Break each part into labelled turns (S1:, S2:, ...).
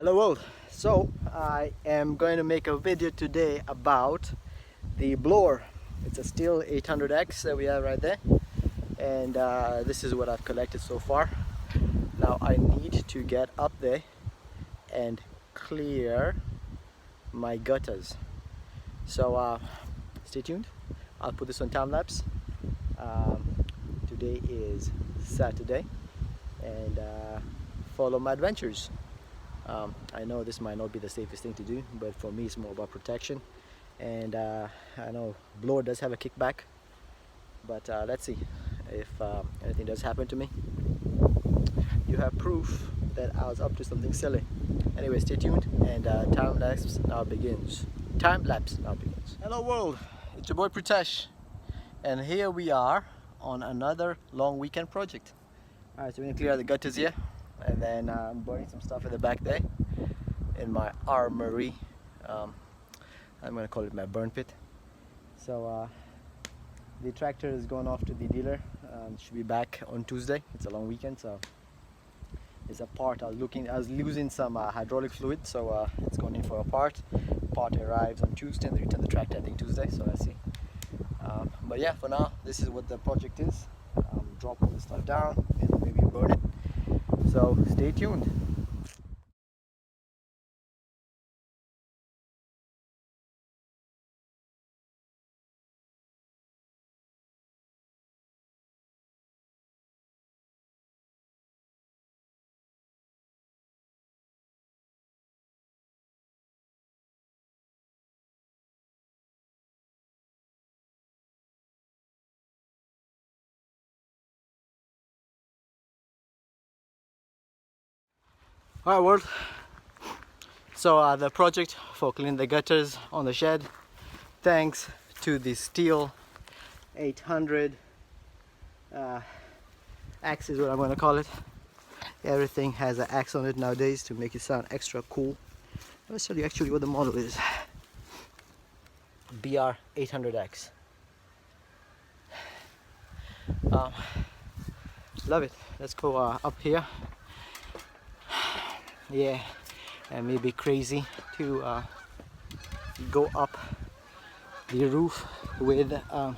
S1: Hello world. So I am going to make a video today about the blower. It's a STIHL 800X that we have right there, and this is what I've collected so far. Now I need to get up there and clear my gutters, so stay tuned. I'll put this on time lapse. Today is Saturday, and follow my adventures. I know this might not be the safest thing to do, but for me it's more about protection. And I know blower does have a kickback, but let's see if anything does happen to me. You have proof that I was up to something silly. Anyway, stay tuned, and time lapse now begins. Time lapse now begins. Hello world, it's your boy Pritesh, and here we are on another long weekend project. Alright, so we're gonna clear out the gutters here, and then I'm burning some stuff in the back there in my armory. I'm gonna call it my burn pit. So the tractor is going off to the dealer. Should be back on Tuesday. It's a long weekend, so it's a part. I was losing some hydraulic fluid, so it's going in for a part. Part arrives on Tuesday, and they return the tractor I think Tuesday. So let's see. But yeah, for now, this is what the project is. Drop all this stuff down and maybe burn it. So stay tuned. Alright world, so the project for cleaning the gutters on the shed, thanks to the STIHL 800 X is what I'm going to call it. Everything has an X on it nowadays to make it sound extra cool. Let's tell you actually what the model is. BR800X. Love it. Let's go up here. Yeah, and maybe crazy to go up the roof with a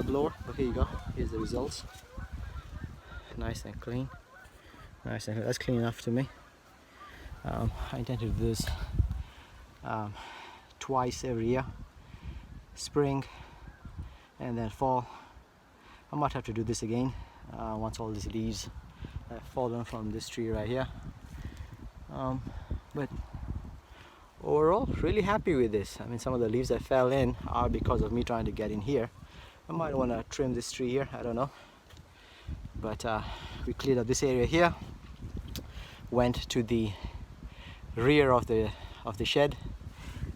S1: blower. But here you go. Here's the results. Nice and clean. Nice and that's clean enough to me. I intend to do this twice every year, spring and then fall. I might have to do this again once all these leaves have fallen from this tree right here. But overall, really happy with this. I mean, some of the leaves that fell in are because of me trying to get in here. I might want to trim this tree here, I don't know. But we cleared up this area here, went to the rear of the shed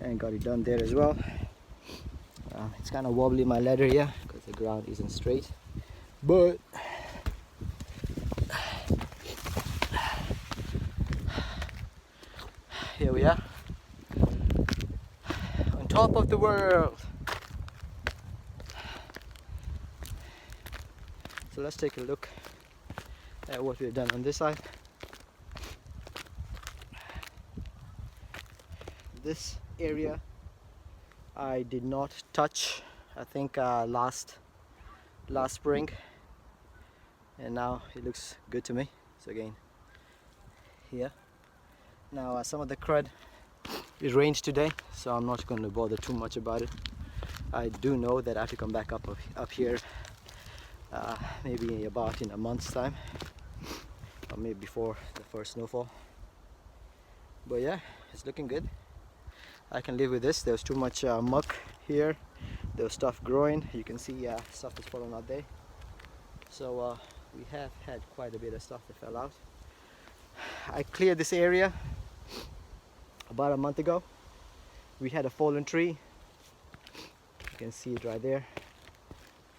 S1: and got it done there as well. It's kind of wobbly, my ladder here, because the ground isn't straight, but here we are on top of the world. So let's take a look at what we've done on this side. This area I did not touch, I think last spring, and now it looks good to me. So again, here. Now some of the crud, it rained today, so I'm not going to bother too much about it. I do know that I have to come back up here maybe about in a month's time, or maybe before the first snowfall. But yeah, it's looking good. I can live with this. There's too much muck here. There's stuff growing. You can see stuff is falling out there. So we have had quite a bit of stuff that fell out. I cleared this area about a month ago. We had a fallen tree. You can see it right there.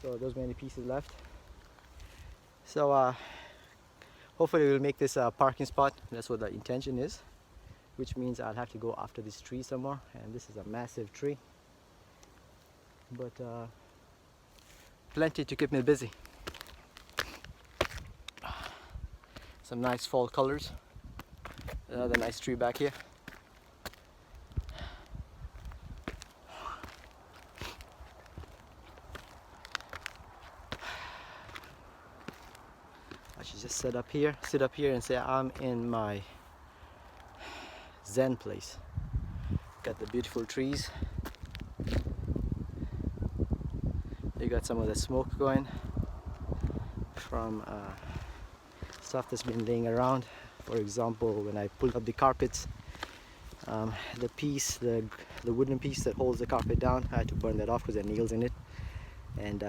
S1: So those many pieces left. So hopefully we'll make this a parking spot. That's what the intention is, which means I'll have to go after this tree some more, and this is a massive tree, but plenty to keep me busy. Some nice fall colors. Another nice tree back here. I should just sit up here and say I'm in my Zen place. Got the beautiful trees. You got some of the smoke going from stuff that's been laying around. For example, when I pulled up the carpets, the wooden piece that holds the carpet down, I had to burn that off because there are nails in it. And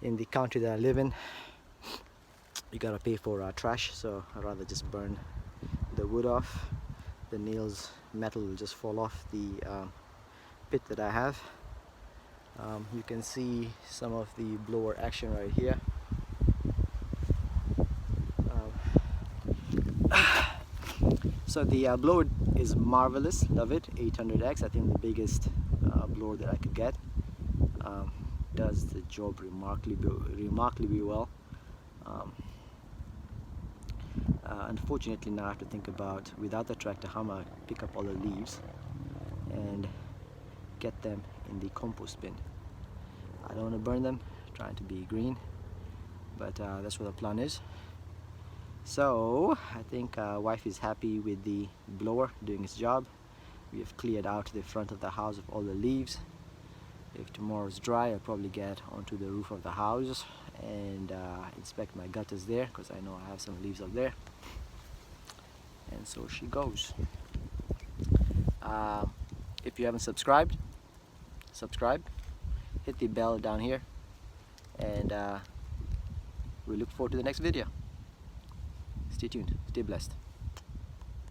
S1: in the country that I live in, you gotta pay for trash, so I'd rather just burn the wood off. The nails, metal will just fall off the pit that I have. You can see some of the blower action right here. So the blower is marvelous, love it, 800X, I think the biggest blower that I could get. Does the job remarkably well. Unfortunately now I have to think about, without the tractor, how am I pick up all the leaves and get them in the compost bin. I don't want to burn them, trying to be green, but that's what the plan is. So I think wife is happy with the blower doing its job. We have cleared out the front of the house of all the leaves. If tomorrow's dry, I'll probably get onto the roof of the house and inspect my gutters there, because I know I have some leaves up there. And so she goes. If you haven't subscribed, subscribe, hit the bell down here, and we look forward to the next video. Stay tuned, stay blessed.